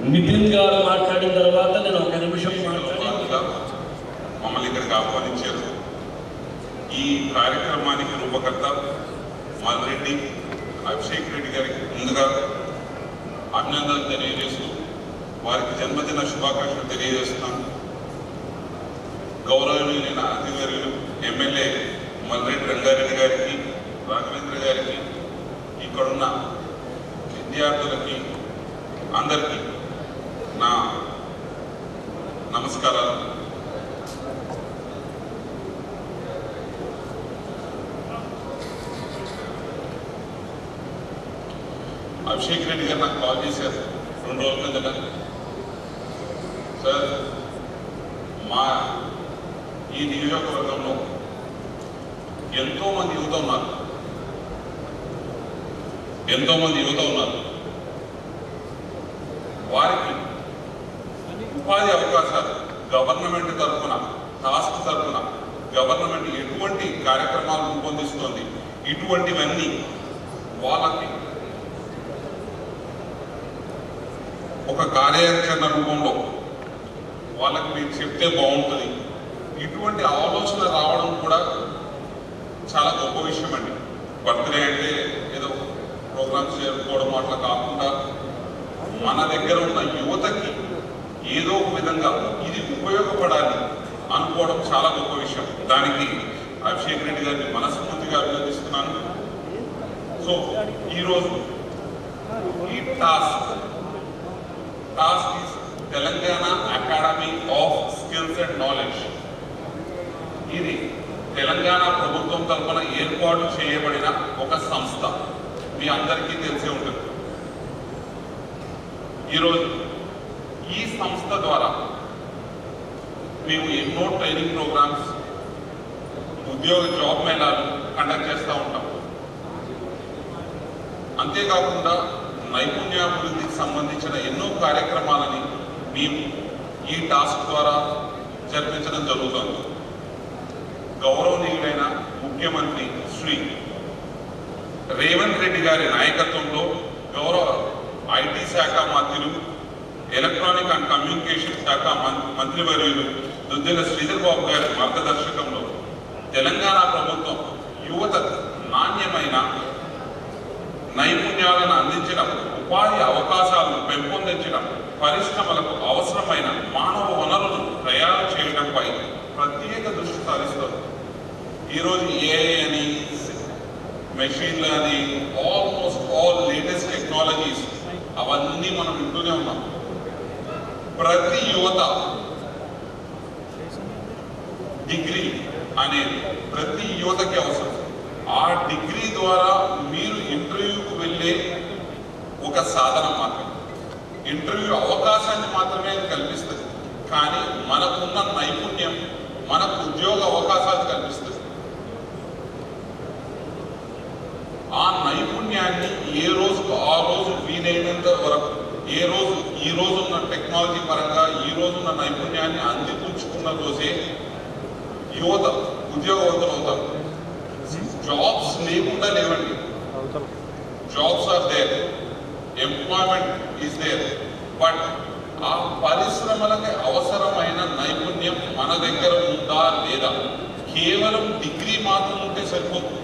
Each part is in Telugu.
నితిన్ గారు మాట్లాడిన తర్వాత నేను ఒక నిమిషం మమ్మల్ని ఇక్కడికి ఆహ్వానించారు. ఈ కార్యక్రమానికి రూపకర్త మల్రెడ్డి అభిషేక్ రెడ్డి గారికి ముందుగా అభినందనలు తెలియజేస్తూ వారికి జన్మదిన శుభాకాంక్షలు తెలియజేస్తున్నాను. గౌరవనీయులైన అతిథులు ఎమ్మెల్యే మల్రెడ్డి రంగారెడ్డి గారికి, రాఘవేంద్ర గారికి, ఇక్కడున్న విద్యార్థులకి అందరికీ నా నమస్కారాలు. అభిషేక్ రెడ్డి గారు నాకు కాల్ చేశారు 2 రోజుల కిందట. సార్, మా ఈ నియోజకవర్గంలో ఎంతోమంది యువత ఉన్నారు. వారికి ఉపాధి అవకాశాలు గవర్నమెంట్ తరఫున, టాస్క్ తరఫున గవర్నమెంట్ ఎటువంటి కార్యక్రమాలు రూపొందిస్తుంది, ఇటువంటివన్నీ వాళ్ళకి ఒక కార్యాచరణ రూపంలో వాళ్ళకి మీరు చెప్తే బాగుంటుంది. ఇటువంటి ఆలోచన రావడం కూడా చాలా గొప్ప విషయం అండి. బర్త్డే అంటే ఏదో ప్రోగ్రామ్స్ జరుపుకోవడం అట్లా కాకుండా మన దగ్గర ఉన్న యువతకి ఏదో ఒక విధంగా ఇది ఉపయోగపడాలి అనుకోవడం చాలా గొప్ప విషయం. దానికి అభిషేక్ రెడ్డి గారిని మనస్ఫూర్తిగా అభినందిస్తున్నాను. సో ఈరోజు ఈ task is Telangana academy of skills and knowledge. ఇది తెలంగాణ ప్రభుత్వం తరఫున ఏర్పాటు చేయబడిన ఒక సంస్థ. మీ అందరికీ తెలిసే ఉంటుంది. ఈరోజు ఈ సంస్థ ద్వారా మేము ఎన్నో ట్రైనింగ్ ప్రోగ్రామ్స్, జాబ్ మేళాలు కండక్ట్ చేస్తూ ఉంటాం. అంతేకాకుండా నైపుణ్యాభివృద్ధికి సంబంధించిన ఎన్నో కార్యక్రమాలని మేము ఈ టాస్క్ ద్వారా జరిపించడం జరుగుతుంది. గౌరవనీయుడైన ముఖ్యమంత్రి శ్రీ రేవంత్ రెడ్డి గారి నాయకత్వంలో గౌరవ ఐటీ శాఖ మంత్రులు, ఎలక్ట్రానిక్ అండ్ కమ్యూనికేషన్ శాఖ మంత్రివర్యులు దుద్దిల శ్రీధర్ బాబు గారి మార్గదర్శకంలో తెలంగాణ ప్రభుత్వం యువత నాణ్యమైన నైపుణ్యాలను అందించడం, ఉపాధి అవకాశాలను పెంపొందించడం, పరిశ్రమలకు అవసరమైన మానవ వనరులను తయారు చేయడంపై ప్రత్యేక దృష్టి సారిస్తారు. ఈరోజు ఏఐ అని, machine learning, almost all latest technologies అవన్నీ మనం వింటూనే ఉన్నాం. ప్రతి యువత డిగ్రీ అనేది ప్రతి యువతకి అవసరం. ఆ డిగ్రీ ద్వారా మీరు ఇంటర్వ్యూకు వెళ్ళే ఒక సాధన మాత్రమే, ఇంటర్వ్యూ అవకాశాన్ని మాత్రమే కల్పిస్తుంది. కానీ మనకున్న నైపుణ్యం మనకు ఉద్యోగ అవకాశాలు కల్పిస్తుంది. ఆ నైపుణ్యాన్ని ఏ రోజుకు ఆ రోజు వీలైనంత వరకు, ఈ రోజు ఉన్న టెక్నాలజీ పరంగా ఈ రోజున్న నైపుణ్యాన్ని అందిపుచ్చుకున్న రోజే యువత ఉద్యోగవంతులు అవుతారు. జాబ్స్ లేకుండా లేవండి. Jobs are there, employment is there. But ఆ పరిశ్రమలకి అవసరమైన నైపుణ్యం మన దగ్గర ఉందా లేదా? కేవలం డిగ్రీ మాత్రం ఉంటే సరిపోతుంది.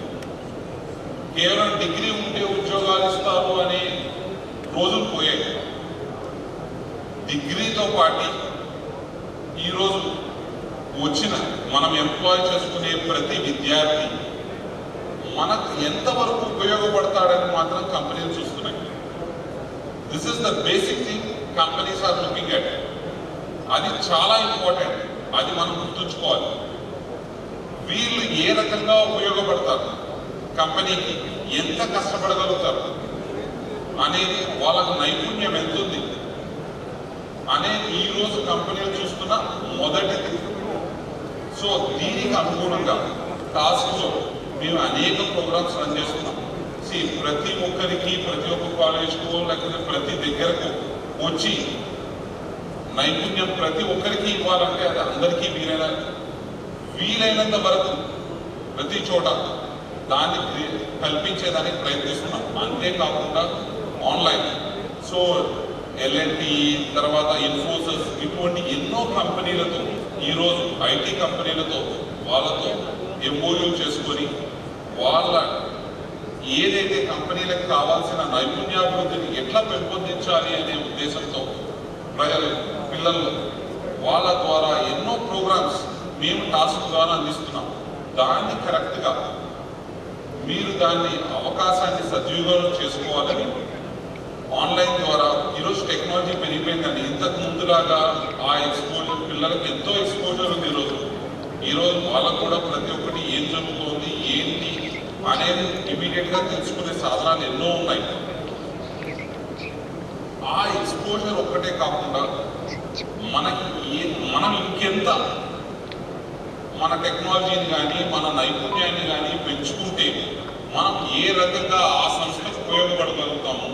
కేవలం డిగ్రీ ఉంటే ఉద్యోగాలు ఇస్తారు అనే రోజులు పోయాయి. డిగ్రీతో పాటు ఈరోజు వచ్చిన మనం ఎంప్లాయ్ చేసుకునే ప్రతి విద్యార్థి మనకు ఎంతవరకు ఉపయోగపడతాడని మాత్రం కంపెనీలు చూస్తున్నాయి. This is the basic thing companies are looking at. అది చాలా ఇంపార్టెంట్. అది మనం గుర్తుంచుకోవాలి. వీళ్ళు ఏ రకంగా ఉపయోగపడతారు, కంపెనీకి ఎంత కష్టపడగలుగుతారు అనేది, వాళ్ళకు నైపుణ్యం ఎంతుంది అనేది ఈరోజు కంపెనీలు చూస్తున్న మొదటిది. సో దీనికి అనుగుణంగా టాస్క్లో మేము అనేక ప్రోగ్రామ్స్ రన్ చేస్తున్నాం. ప్రతి ఒక్కరికి, ప్రతి ఒక్క కాలేజ్కు లేకపోతే ప్రతి దగ్గరకు వచ్చి నైపుణ్యం ప్రతి ఒక్కరికి ఇవ్వాలంటే అది అందరికీ వీలైనంత వరకు ప్రతి చోట దాన్ని కల్పించేదానికి ప్రయత్నిస్తున్నాం. అంతేకాకుండా ఆన్లైన్. సో ఎల్ఎన్టీ, తర్వాత ఇన్ఫోసిస్, ఇటువంటి ఎన్నో కంపెనీలతో ఈరోజు ఐటీ కంపెనీలతో వాళ్ళతో ఎంఓయూ చేసుకొని వాళ్ళ ఏదైతే కంపెనీలకు కావాల్సిన నైపుణ్యాభివృద్ధిని ఎట్లా పెంపొందించాలి అనే ఉద్దేశంతో ప్రజలు పిల్లలు వాళ్ళ ద్వారా ఎన్నో ప్రోగ్రామ్స్ మేము టాస్క్ ద్వారా అందిస్తున్నాం. దాన్ని కరెక్ట్గా మీరు దాన్ని అవకాశాన్ని సద్వినియోగం చేసుకోవాలని ఆన్లైన్ ద్వారా ఈరోజు టెక్నాలజీ పెరిగిపోయిందండి. ఇంతకు ముందులాగా ఆ ఎక్స్పోజర్ పిల్లలకు ఎంతో ఎక్స్పోజర్ ఉంది. ఈరోజు వాళ్ళకు కూడా ప్రతి ఒక్కటి ఏం జరుగుతోంది ఏంటి అనేది ఇమీడియట్గా తెలుసుకునే సాధనాలు ఎన్నో ఉన్నాయి. ఆ ఎక్స్పోజర్ ఒక్కటే కాకుండా మనం ఇంకెంత మన టెక్నాలజీని కానీ మన నైపుణ్యాన్ని కానీ పెంచుకుంటే మనం ఏ రకంగా ఆ సంస్థకు ఉపయోగపడగలుగుతాము,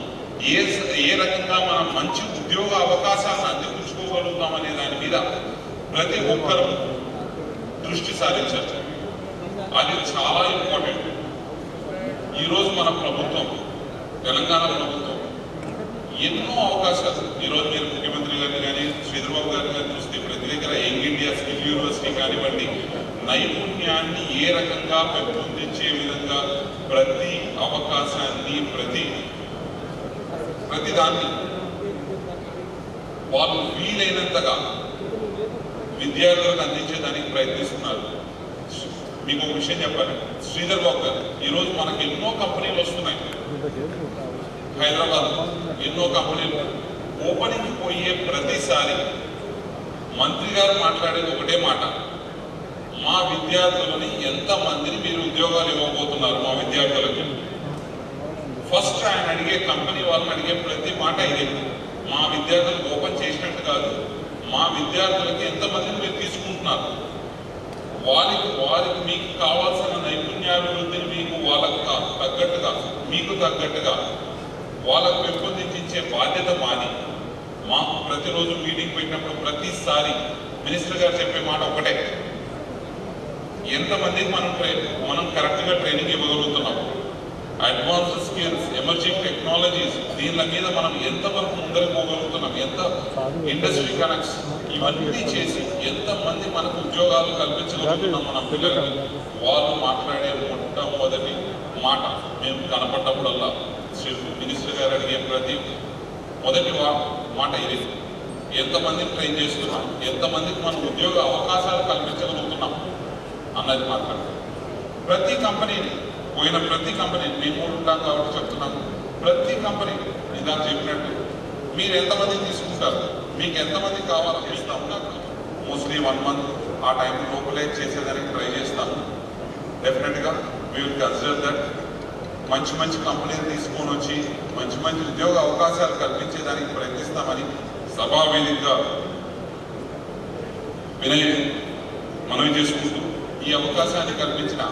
ఏ రకంగా మనం మంచి ఉద్యోగ అవకాశాలను అందిపుచ్చుకోగలుగుతాం అనే దాని మీద ప్రతి ఒక్కరూ దృష్టి సారించారు. అది చాలా ఇంపార్టెంట్. ఈరోజు మన ప్రభుత్వం, తెలంగాణ ప్రభుత్వం ఎన్నో అవకాశాలు, ఈరోజు మీరు ముఖ్యమంత్రి గారిని కానీ శ్రీధర్ బాబు గారిని కానీ చూస్తే ప్రతి దగ్గర యంగ్ ఇండియా స్కిల్ యూనివర్సిటీ కానివ్వండి, నైపుణ్యాన్ని ఏ రకంగా పెంపొందించే విధంగా ప్రతి అవకాశాన్ని ప్రతిదాన్ని వాళ్ళు వీలైనంతగా విద్యార్థులకు అందించేదానికి ప్రయత్నిస్తున్నారు. మీకు ఒక విషయం చెప్పాలి, శ్రీధర్ బాబు గారు ఈరోజు మనకు ఎన్నో కంపెనీలు వస్తున్నాయి. హైదరాబాద్ ఎన్నో కంపెనీలు ఓపెనింగ్కి పోయే ప్రతిసారి మంత్రి గారు మాట్లాడేది ఒకటే మాట, మా విద్యార్థులని ఎంతమందిని మీరు ఉద్యోగాలు ఇవ్వబోతున్నారు మా విద్యార్థులకి. ఫస్ట్ ఆయన అడిగే కంపెనీ వాళ్ళని అడిగే ప్రతి మాట ఇదే, మా విద్యార్థులకు ఓపెన్ చేసినట్టు కాదు, మా విద్యార్థులకి ఎంతమందిని మీరు తీసుకుంటున్నారు, వారికి మీకు కావాల్సిన నైపుణ్యాభివృద్ధిని మీకు తగ్గట్టుగా వాళ్ళకు పెంపొందించే బాధ్యత మాది. మాకు ప్రతిరోజు మీటింగ్ పెట్టినప్పుడు ప్రతిసారి మినిస్టర్ గారు చెప్పే మాట ఒకటే, ఎంతమందికి మనం కరెక్ట్గా ట్రైనింగ్ ఇవ్వగలుగుతున్నాం, అడ్వాన్స్డ్ స్కిల్స్, ఎమర్జింగ్ టెక్నాలజీస్, దీనిల మీద మనం ఎంతవరకు ముందరకు పోగలుగుతున్నాం, ఎంత ఇండస్ట్రీ కనెక్ట్స్ ఇవన్నీ చేసి ఎంతమంది మనకు ఉద్యోగాలు కల్పించగలుగుతున్నాం మన పిల్లలకి. వాళ్ళు మాట్లాడే మొట్టమొదటి మాట మేము కనపడ్డప్పుడల్లా మినిస్టర్ గారు అడిగే ప్రతి మొదటి మాట ఇది, ఎంతమందిని ట్రైన్ చేస్తున్నాం, ఎంతమందికి మనం ఉద్యోగ అవకాశాలు కల్పించగలుగుతున్నాం అన్నది మాట్లాడతాం. ప్రతి కంపెనీని మేము కూడా ఉంటాం కాబట్టి చెప్తున్నాము, ప్రతి కంపెనీ ఇందాక చెప్పినట్టు మీరు ఎంతమందిని తీసుకుంటారు, మీకు ఎంతమంది కావాలో ఇస్తాము. మోస్ట్లీ 1 month ఆ టైం లోపలే చేసేదానికి ట్రై చేస్తాము. డెఫినెట్గా వీ విల్ కన్సిడర్ దట్. మంచి కంపెనీలు తీసుకొని వచ్చి మంచి ఉద్యోగ అవకాశాలు కల్పించేదానికి ప్రయత్నిస్తామని సభావేదికగా మనవి చేసుకుంటూ ఈ అవకాశాన్ని కల్పించిన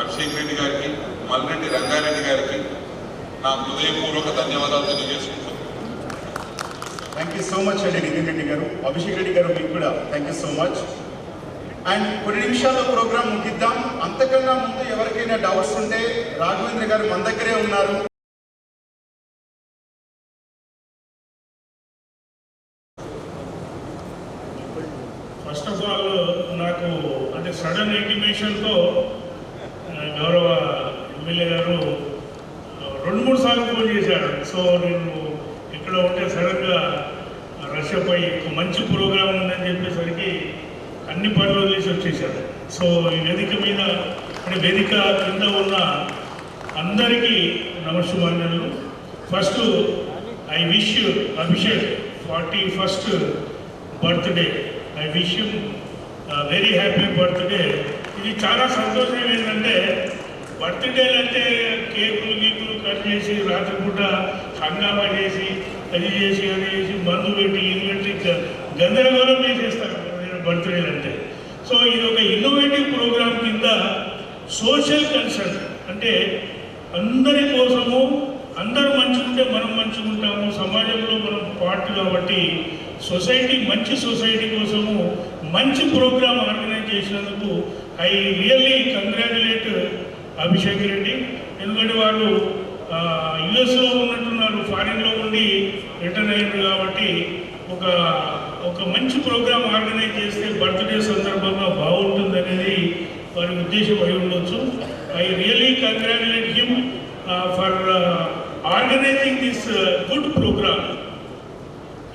అభిషేక్ రెడ్డి గారికి, మల్రెడ్డి రంగారెడ్డి గారికి నా హృదయపూర్వక ధన్యవాదాలు తెలియజేసుకుంటున్నాను. థ్యాంక్ యూ సో మచ్ అండి నితిన్ రెడ్డి గారు. అభిషేక్ రెడ్డి గారు మీకు కూడా thank you so much. And కొన్ని నిమిషాల్లో ప్రోగ్రామ్ ముగిద్దాం. అంతకన్నా ముందు ఎవరికైనా డౌట్స్ ఉంటే రాఘవేంద్ర గారు మన దగ్గరే ఉన్నారు. ఫస్ట్ ఆఫ్ ఆల్ నాకు అంటే సడన్ ఇంటిమేషన్తో గౌరవ ఎమ్మెల్యే గారు 2-3 సార్లు ఫోన్ చేశారు. సో నేను ఇక్కడ ఉంటే సడన్గా రష్ అయి మంచి ప్రోగ్రామ్ ఉందని చెప్పేసరికి అన్ని పనులు వదిలేసి వచ్చేసారు. సో ఈ వేదిక మీద అంటే వేదిక కింద ఉన్న అందరికీ నమస్సుమాన్యాలు. First I wish Abhishek 41st birthday. I wish you very happy birthday. ఇది చాలా సంతోషం ఏంటంటే బర్త్డేలు అంటే కేకులు కట్ చేసి రాత్రిపూట హంగామా చేసి అది చేసి మందు పెట్టి ఇది పెట్టి గందరగోళం చేసేస్తారు బర్త్డేలు అంటే. సో ఇది ఒక ఇన్నోవేటివ్ ప్రోగ్రామ్ కింద సోషల్ కన్సర్న్ అంటే అందరి కోసము, అందరూ మంచిగుంటే మనం మంచిగుంటాము, సమాజంలో మనం పార్ట్ కాబట్టి మంచి సొసైటీ కోసము మంచి ప్రోగ్రామ్ ఆర్గనైజ్ చేసినందుకు I really congratulate Abhishek Reddy. ఎందుకంటే వాళ్ళు యుఎస్లో ఉన్నట్టున్నారు, ఫారిన్లో ఉండి రిటర్న్ అయ్యారు కాబట్టి ఒక మంచి ప్రోగ్రామ్ ఆర్గనైజ్ చేస్తే బర్త్డే సందర్భంగా బాగుంటుంది అనేది వారి ఉద్దేశం అయి ఉండొచ్చు. I really congratulate him for organising this good programme.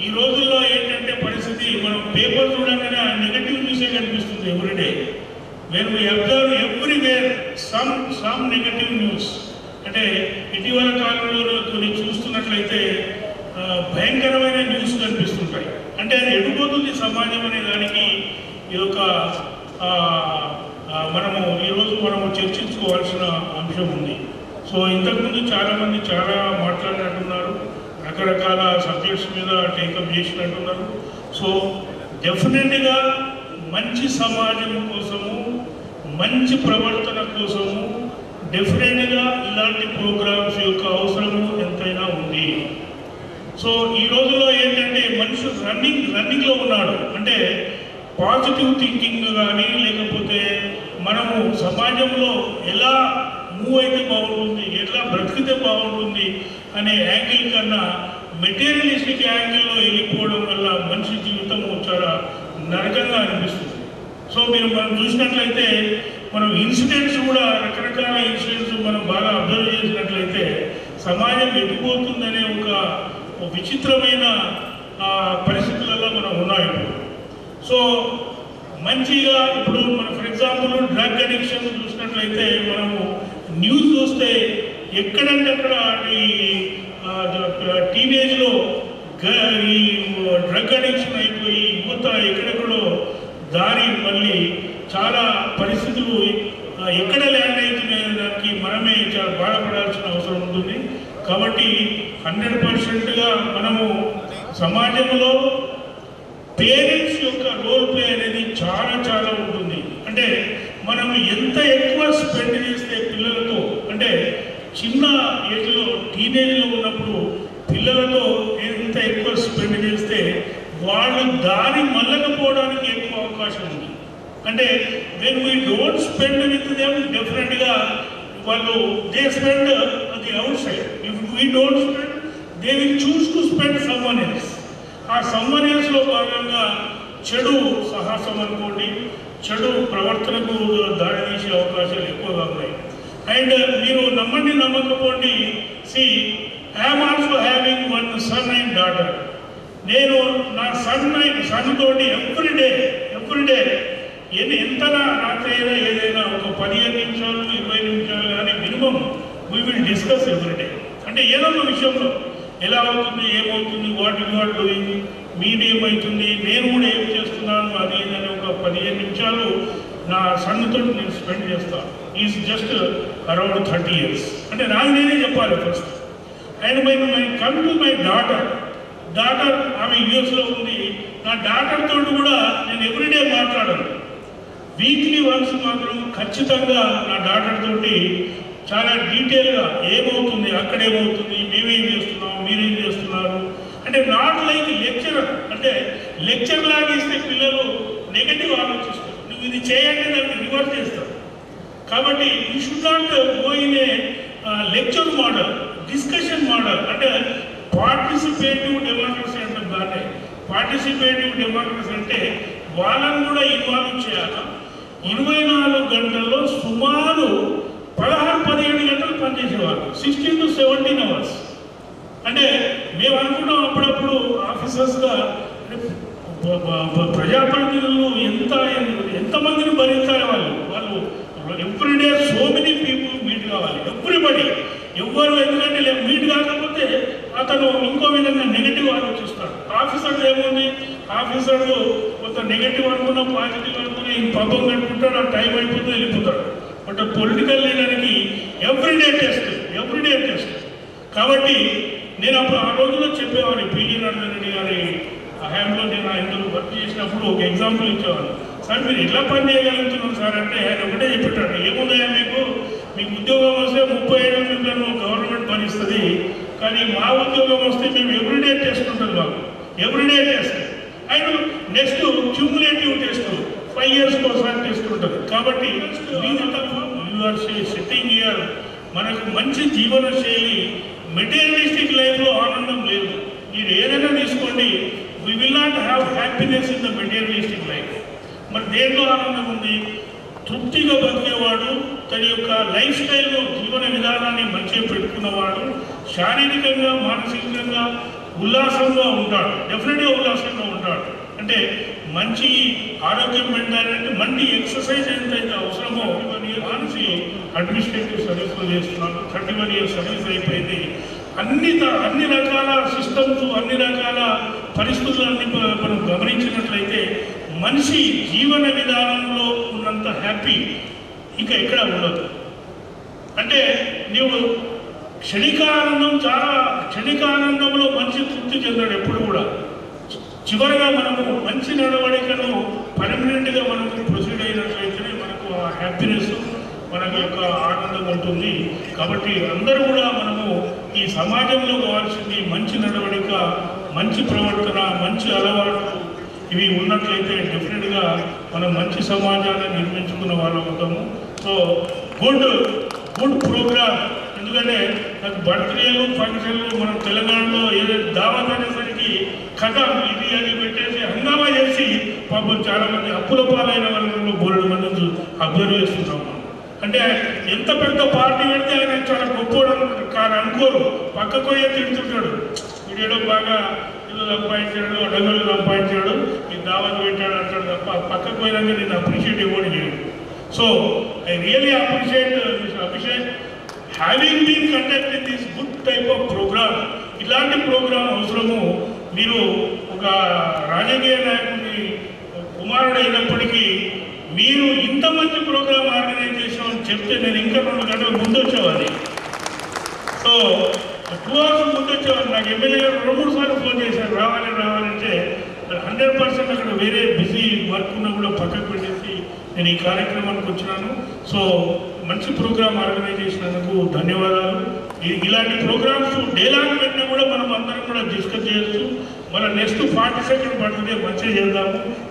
ఈ రోజుల్లో ఏంటంటే పరిస్థితి, మనం పేపర్ చూడగానే నెగటివ్ న్యూసే కనిపిస్తుంది everyday. When we observe everywhere some negative news. అంటే ఇటీవల కాలంలో కొన్ని చూస్తున్నట్లయితే భయంకరమైన న్యూస్ కనిపిస్తుంటాయి. అంటే అది ఎడిపోతుంది సమాజం అనే దానికి ఈ యొక్క ఈరోజు మనము చర్చించుకోవాల్సిన అంశం ఉంది. సో ఇంతకుముందు చాలామంది చాలా మాట్లాడినట్టున్నారు, రకరకాల సబ్జెక్ట్స్ మీద టేకప్ చేసినట్టున్నారు. సో డెఫినెట్గా మంచి సమాజం కోసము, మంచి ప్రవర్తన కోసము డెఫినెట్గా ఇలాంటి ప్రోగ్రామ్స్ యొక్క అవసరము ఎంతైనా ఉంది. సో ఈ రోజుల్లో ఏంటంటే మనిషి రన్నింగ్లో ఉన్నాడు. అంటే పాజిటివ్ థింకింగ్ కానీ, లేకపోతే మనము సమాజంలో ఎలా మూవ్ అయితే బాగుంటుంది, ఎలా బ్రతికితే బాగుంటుంది అనే యాంగిల్ కన్నా మెటీరియలిస్టిక్ యాంగిల్లో వెళ్ళిపోవడం వల్ల మనిషి జీవితము చాలా నరకంగా అనిపిస్తుంది. సో మనం చూసినట్లయితే మనం ఇన్సిడెంట్స్ కూడా రకరకాల ఇన్సిడెంట్స్ మనం బాగా అబ్జర్వ్ చేసినట్లయితే సమాజం ఎటుపోతుందనే ఒక విచిత్రమైన పరిస్థితులలో మనం ఉన్నాం. సో మంచిగా ఇప్పుడు మనం ఫర్ ఎగ్జాంపుల్ డ్రగ్ అడిక్షన్ చూసినట్లయితే మనము న్యూస్ చూస్తే ఎక్కడంటే అక్కడ ఈ టీనేజ్లో ఈ డ్రగ్ అడిక్షన్ అయిపోయి యువత ఎక్కడెక్కడో దారి మళ్ళీ చాలా పరిస్థితులు ఎక్కడ ల్యాండ్ అవుతున్న దానికి మనమే చాలా బాధపడాల్సిన అవసరం ఉంటుంది. కాబట్టి 100%గా మనము సమాజంలో పేరెంట్స్ యొక్క రోల్ ప్లే అనేది చాలా చాలా ఉంటుంది. అంటే మనం ఎంత ఎక్కువ స్పెండ్ చేస్తే పిల్లలతో, అంటే చిన్న ఏజ్లో టీనేజ్లో ఉన్నప్పుడు పిల్లలతో ఎంత ఎక్కువ స్పెండ్ చేస్తే వాళ్ళు దారి మళ్ళకపోవడానికి ఎక్కువ అవకాశం ఉంది. అంటే when we don't spend with them డెఫినెట్గా వాళ్ళు they spend the out side. If we don't spend they will choose to spend someone else. ఆ సమ్వన్ ఎల్స్లో భాగంగా చెడు సాహసం అనుకోండి, చెడు ప్రవర్తనకు దారితీసే అవకాశాలు ఎక్కువగా ఉన్నాయి. అండ్ మీరు నమ్మండి నమ్మకపోండి, I'm also having one son and daughter. నేను నా సన్ తోటి ఎవ్రీడే ఎంత రాత్రి అయినా ఏదైనా ఒక 15 నిమిషాలు 20 నిమిషాలు కానీ minimum we will discuss everyday. అంటే ఏదో ఒక విషయంలో ఎలా అవుతుంది, ఏమవుతుంది, వాట్ డూయింగ్, మీదేమవుతుంది, నేను కూడా ఏం చేస్తున్నాను అది ఏదైనా ఒక 15 నిమిషాలు నా సన్నుతో నేను స్పెండ్ చేస్తాను. Is just around 30 years. అంటే నాకు నేనే చెప్పాలి first. And my come to my daughter ఆమె యూఎస్లో ఉంది. నా డాటర్ తోటి కూడా నేను ఎవ్రీడే మాట్లాడను. వీక్లీ వన్స్ మాత్రం ఖచ్చితంగా నా డాటర్ తోటి చాలా డీటెయిల్గా ఏమవుతుంది, అక్కడేమవుతుంది, మేమేం చేస్తున్నాం, మీరేం చేస్తున్నారు. అంటే నాట్ లైక్ లెక్చరర్. అంటే లెక్చర్ లాగా ఇస్తే పిల్లలు నెగటివ్ ఆలోచిస్తారు, నువ్వు ఇది చేయండి దాన్ని రివర్స్ చేస్తారు. కాబట్టి you should not go in a lecture model, discussion model. అంటే పార్టిసిపేటివ్ డెమోక్రసీ అంటారు దాన్ని. పార్టిసిపేటివ్ డెమోక్రసీ అంటే వాళ్ళని కూడా ఇన్వాల్వ్ చేయాలి. 24 గంటల్లో సుమారు 16-17 గంటలు పనిచేసేవాళ్ళు, 16 to 17 hours. అంటే మేము అనుకున్నాం అప్పుడప్పుడు ఆఫీసర్స్గా ప్రజాప్రతినిధులు ఎంతమందిని భరించాలి వాళ్ళు everyday so many people meet కావాలి, ఎవ్రీబడి. ఎవ్వరు ఎందుకంటే మీట్ కాకపోతే అతను ఇంకో విధంగా నెగిటివ్ ఆలోచిస్తాడు. ఆఫీసర్లు ఏముంది, ఆఫీసర్లు కొంత నెగిటివ్ అనుకున్నా పాజిటివ్ అనుకున్నా ఈ పబ్బం కట్టుకుంటాడు, ఆ టైం అయిపోతే వెళ్ళిపోతాడు. బట్ పొలిటికల్ లీడర్కి ఎవ్రీడే టెస్ట్. కాబట్టి నేను అప్పుడు ఆ రోజుల్లో చెప్పేవాడిని, పిజి నరసింహ రెడ్డి గారి హయాంలో నేను ఇందులో వర్క్ చేసినప్పుడు ఒక ఎగ్జాంపుల్ ఇచ్చేవాడిని. సార్ మీరు ఎట్లా పని చేయగలుగుతున్నాం సార్ అంటే ఆయన ఒకటే చెప్పేటాడు, ఏముందయా మీకు ఉద్యోగం వస్తే 37 నిమిషాలు గవర్నమెంట్ భరిస్తుంది, కానీ మా ఉద్యోగం వస్తే మేము ఎవ్రీడే టెస్ట్ ఉంటుంది, మాకు everyday test. And next cumulative test 5 years ఒకసారి టెస్ట్ ఉంటుంది. కాబట్టి యూఆర్ సిట్టింగ్ హియర్, మనకు మంచి జీవన శైలి, మెటీరియలిస్టిక్ లైఫ్లో ఆనందం లేదు. మీరు ఏదైనా తీసుకోండి, we will not have happiness in the materialistic life. మరి దేంట్లో ఆనందం ఉంది? తృప్తిగా బతికేవాడు, తన యొక్క లైఫ్ స్టైల్లో జీవన విధానాన్ని మంచిగా పెట్టుకున్నవాడు శారీరకంగా మానసికంగా ఉల్లాసంగా ఉంటాడు, డెఫినెట్గా ఉల్లాసంగా ఉంటాడు. అంటే మంచి ఆరోగ్యం పెట్టాలంటే మంచి ఎక్సర్సైజ్ ఎంతైతే అవసరమో. 31 years నుంచి అడ్మినిస్ట్రేటివ్ సర్వీస్లో చేస్తున్నాను, 31 years సర్వీస్ అయిపోయింది. అన్ని రకాల సిస్టమ్స్, అన్ని రకాల పరిస్థితులన్నీ మనం గమనించినట్లయితే మనిషి జీవన విధానంలో ఉన్నంత హ్యాపీ ఇంకా ఎక్కడ ఉండదు. అంటే నీవు క్షణికానందంలో మనిషి తృప్తి చెందాడు ఎప్పుడు కూడా. చివరిగా మనము మంచి నడవడికను పర్మనెంట్గా మనకు ప్రొసీడ్ అయినట్లయితేనే మనకు ఆ హ్యాపీనెస్, మనకు యొక్క ఆనందం ఉంటుంది. కాబట్టి అందరూ కూడా మనము ఈ సమాజంలో కావాల్సింది మంచి నడవడిక, మంచి ప్రవర్తన, మంచి అలవాట్లు ఇవి ఉన్నట్లయితే డెఫినెట్గా మనం మంచి సమాజాన్ని నిర్మించుకున్న వాళ్ళం అవుతాము. So good programme. ఎందుకంటే నాకు బర్త్డేలు ఫంక్షన్లు మనం తెలంగాణలో ఏదైతే దావత్ అనేసరికి కథ ఇది అని పెట్టేసి హంగామా చేసి పాపం చాలామంది అప్పుల పాలైన వాళ్ళలో బోలెడు మంది అబ్జర్వ్ చేస్తున్నాం. అంటే ఎంత పెద్ద పార్టీ పెడితే ఆయన చాలా గొప్పవడం కానీ అనుకోరు, పక్కకు పోయే తిడుతుంటాడు. వీడేడో బాగా ఇల్లు సంపాదించాడు, అడగలు సంపాదించాడు, ఈ దావత్ పెట్టాడు అంటాడు తప్ప పక్కకు పోయినాక నేను అప్రిషియేట్ ఇవ్వడం చేయడు. So I really appreciate having been conduct in this good type of programme. ఇలాంటి ప్రోగ్రామ్ అవసరము. మీరు ఒక రాజకీయ నాయకుడి కుమారుడు అయినప్పటికీ మీరు ఇంత మంచి ప్రోగ్రామ్ ఆర్గనైజ్ చేసామని చెప్తే నేను ఇంకా 2 గంటల ముందు వచ్చేవాడిని. సో 2 hours ముందు వచ్చేవాడిని. నాకు ఎమ్మెల్యే గారు 2-3 సార్లు ఫోన్ చేశారు రావాలంటే 100% అక్కడ వేరే బిజీ వర్క్ ఉన్నా కూడా పక్కకు పెట్టేసి నేను ఈ కార్యక్రమానికి వచ్చినాను. సో మంచి ప్రోగ్రామ్ ఆర్గనైజ్ చేసినందుకు ధన్యవాదాలు. ఇలాంటి ప్రోగ్రామ్స్ డేలాగ్ పెట్టినా కూడా మనం అందరం కూడా డిస్కస్ చేయొచ్చు. మన నెక్స్ట్ 42nd బర్త్డే మంచిగా చేద్దాము.